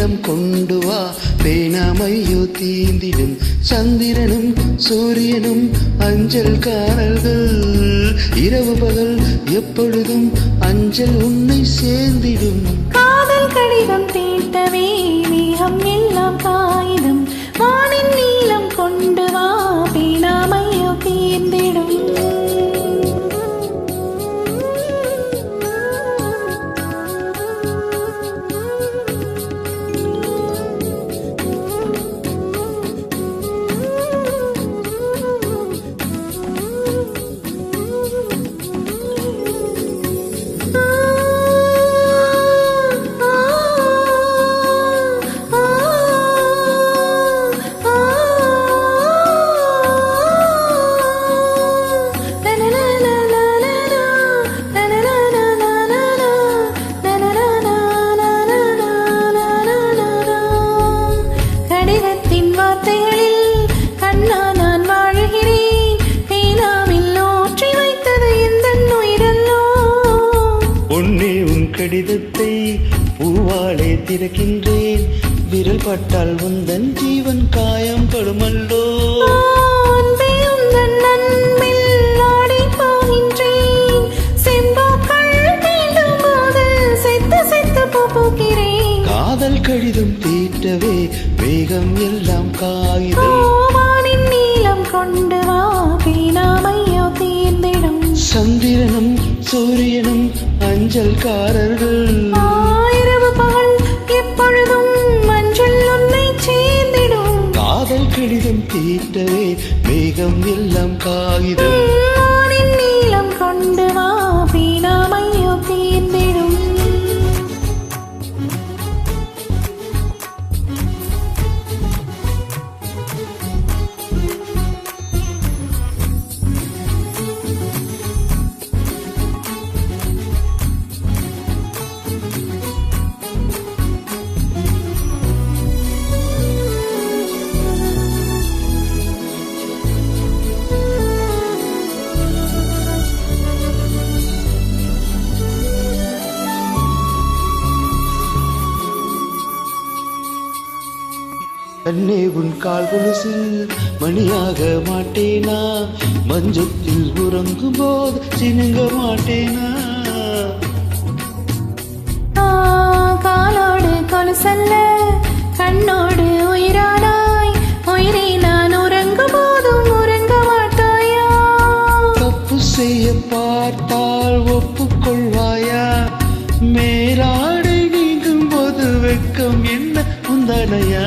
நீளம் கொண்டு வா பேணாமையோ தீந்திடும் சந்திரனும் சூரியனும் அஞ்சல்காரர்கள் இரவு பகல் எப்பொழுதும் அஞ்சல் உன்னை சேர்ந்திடும் காதல் கடிதம் தீட்டவே மேகம் எல்லாம் காகிதம் வானின் நீளம் கொண்டு வா பேணாமையோ தீர்ந்திடும் கடிதத்தை பூவாலே திறக்கின்றேன் விரல் பட்டால் உந்தன் ஜீவன் காயம் படுமல்லோ காதல் கடிதம் தீட்டவே வேகம் எல்லாம் காகிதம் நீளம் கொண்டு வா பேணாமையோ தீர்ந்திடும் சந்திரனும் சூரியனும் அஞ்சல்காரர்கள் இரவு பகல் எப்பொழுதும் மஞ்சள் உன்னை சேர்ந்திடும் காதல் கடிதம் தீட்டவே மேகம் எல்லாம் காகிதம் நீளம் கொண்டு வா பேணாமையோ தீர்ந்திடும் கண்ணே உன் கால் கொலுசில் மணியாக மாட்டேனா மஞ்சத்தில் உறங்கும் போது சினுங்க மாட்டேனா காலோடு கொலுசல்ல கண்ணோடு உயிரானாய் உயிரை நான் உறங்கும் போதும் உறங்க மாட்டாயா தப்பு செய்ய பார்த்தால் ஒப்புக்கொள்வாயா மேலாடை நீங்கும் போது வெட்கம் என்ன உந்தனையா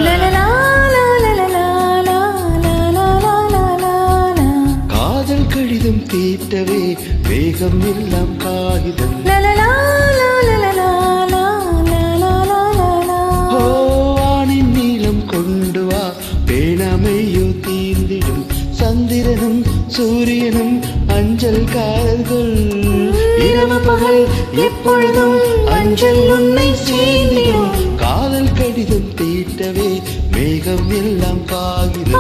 காதல் கடிதம் தீட்டவே வேகம் எல்லாம் காகிதம் வானின் நீளம் கொண்டு வா பேணாமையோ தீர்ந்திடும் சந்திரனும் சூரியனும் அஞ்சல்காரர்கள் இரவு பகல் எப்பொழுதும் அஞ்சல் உன்னை சேர்ந்திடும் காதல் கடிதம் தீட்டவே மேகம் எல்லாம் காகிதம்